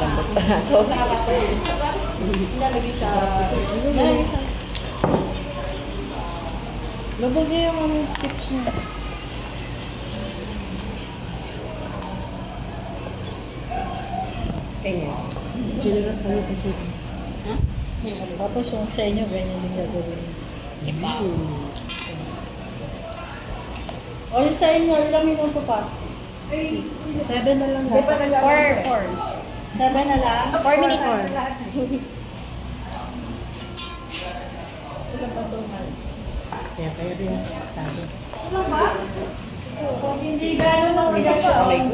Malambot pa na. So, Ilalagay sa... Lubog niya yung mga tips niya. Kanya. Generous kami sa tips. Ha? Tapos yung sa inyo, ganyan din gagawin. O yung sa inyo, ilang minuto pa? 7 na lang. 4. 7 na lang? 4 minutes. Kaya din. Sabi. Hindi gano'n ang bigas sa akin.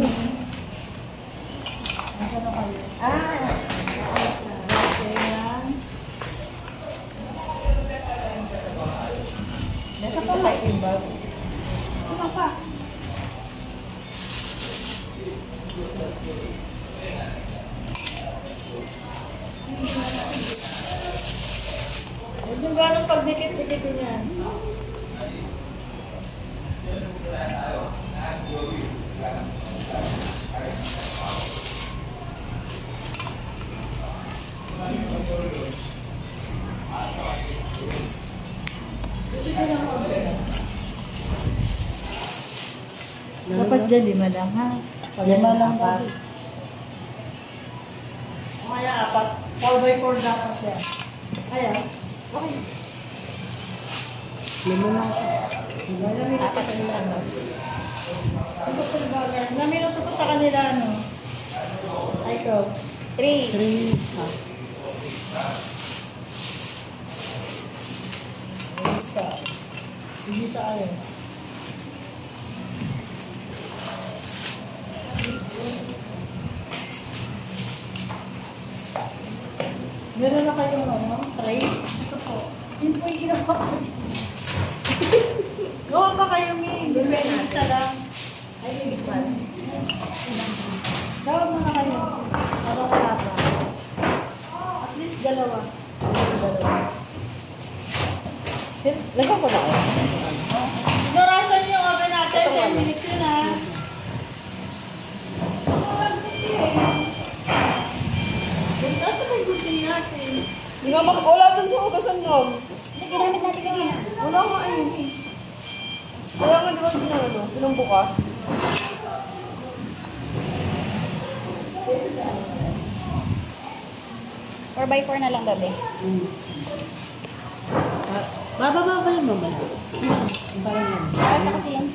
Nasa pa piping bag. Ano pa? Huwag yung gano'ng pagdikit-dikitin yan. Dapat dyan 5 lang ha. 5 lang dapat. Kaya 4. 4x4 dapat yan. Kaya, okay. 5 lang siya. Ilang minuto pa kanila, no? Ilang minuto pa sa kanila, no? Ay, ko. 3. 3 ha. Isa. Isa ayaw. Meron na kayong ano, tray? Ito po. Yun po yung ginawa ko. Gawa pa kayo, Mi. Pwede isa lang. Ay, big one. Gawa mo na kayo. Para wala pa. At least dalawa. Lagyan ko na kayo. Ignorasan niyo yung oven natin. 10 minutes yun, ha? Punta sa may buting natin. Hindi nga wala dun sa ugasan mo. Hindi, ginamit natin kanina. Wala nga ayun eh. Kaya nga di ba ginano? Pinambukas. Four by 4 na lang, babe. Bababa ba yung mamaya? Parang yan. Asa kasi yan?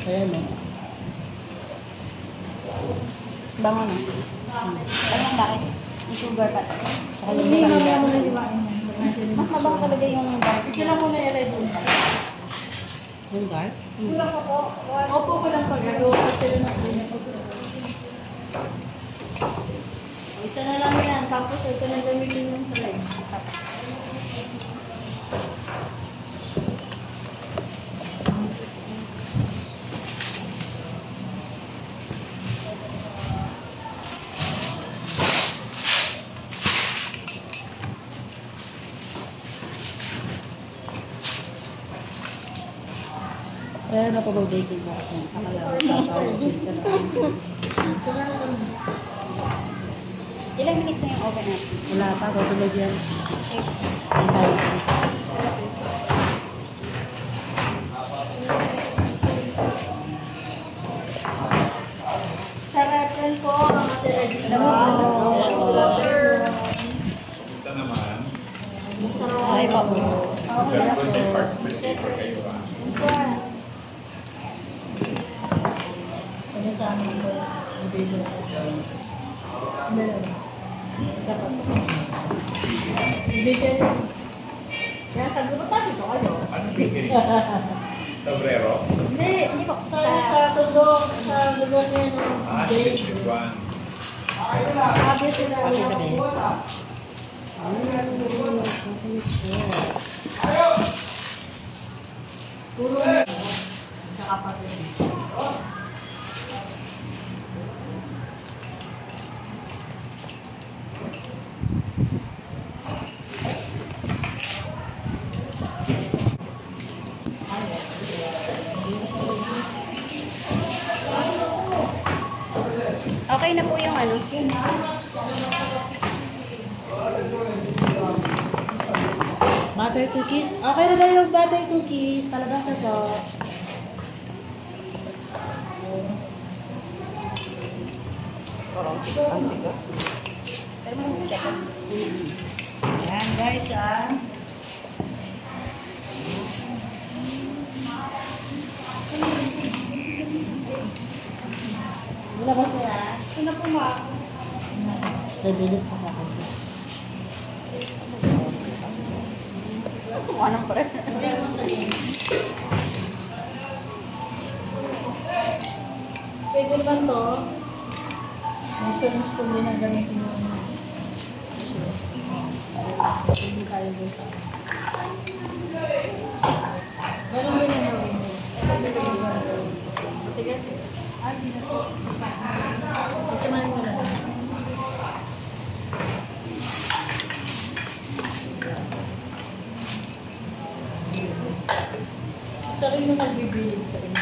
Ayan o. Bango na. Ano ang bakit? Yung sugar pa. Saka yung kanila. Mas mabango talaga yung dark. Ito lang muna i-ready. Yung dark? Kulang ko po. Opo ko lang pag-aro. Kasi yun ang pinapos. Isa na lang yan. Tapos ito na gamitin yung tray. Kaya na pa baking na ako. Saka lang tatawag siya ka na. Ilang minutes na yung oven natin? Wala pa, tutulog yan. Eh, Antay. Sarap yan po. Ang ati-ready na Basta naman, okay pa po. sa birthday parts for kayo ah. Ano sa amin ko? Video ko. Hindi na. Dapat. Video ko. Kaya sabi ko, tabi ko kayo. Ano bigay? Sombrero? Hindi po. Sa tundo, sa lugar niya ng Ah, day. this one. Sabi sila. Puro na. Nakapatid. Okay na po yung ano. Butter cookies. Okay na lang yung butter cookies. Palabas na po. Parang ang tigas. Pero mo check. Ayan guys, ah. Wala ba siya? Ito na po ma. 5 minutes pa sa akin. Kung anong pre. Pwede naman to. Measuring spoon din ang gamitin mo. Hindi tayo doon sa... Ganun din ang gawin mo. Matigas eh. Di na po. Kasamahin mo na. Isa rin yung magbibili sa inyo.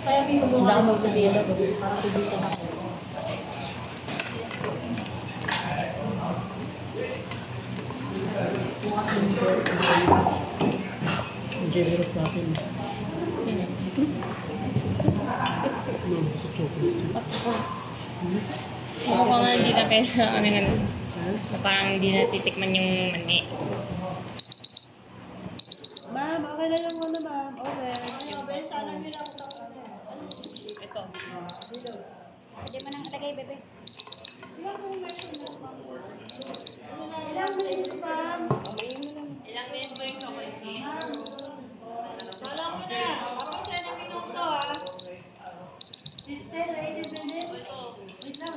Kaya pinulungan mo sa dila para tubisan ako. Ang generous natin. Sa chocolate. Mukhang nga hindi na kaya kami ano. Na parang hindi na titikman yung mani. Ma'am, okay na lang muna ma'am. Okay. Ayun, sana nila ako tapos na. Ito. Hindi mo nang ilagay, bebe. Ilang minutes ma'am? Ilang minutes ba yung chocolate chip? Kala ko na. Ako sa na minuto ah. 15 na 80 minutes. Wait lang.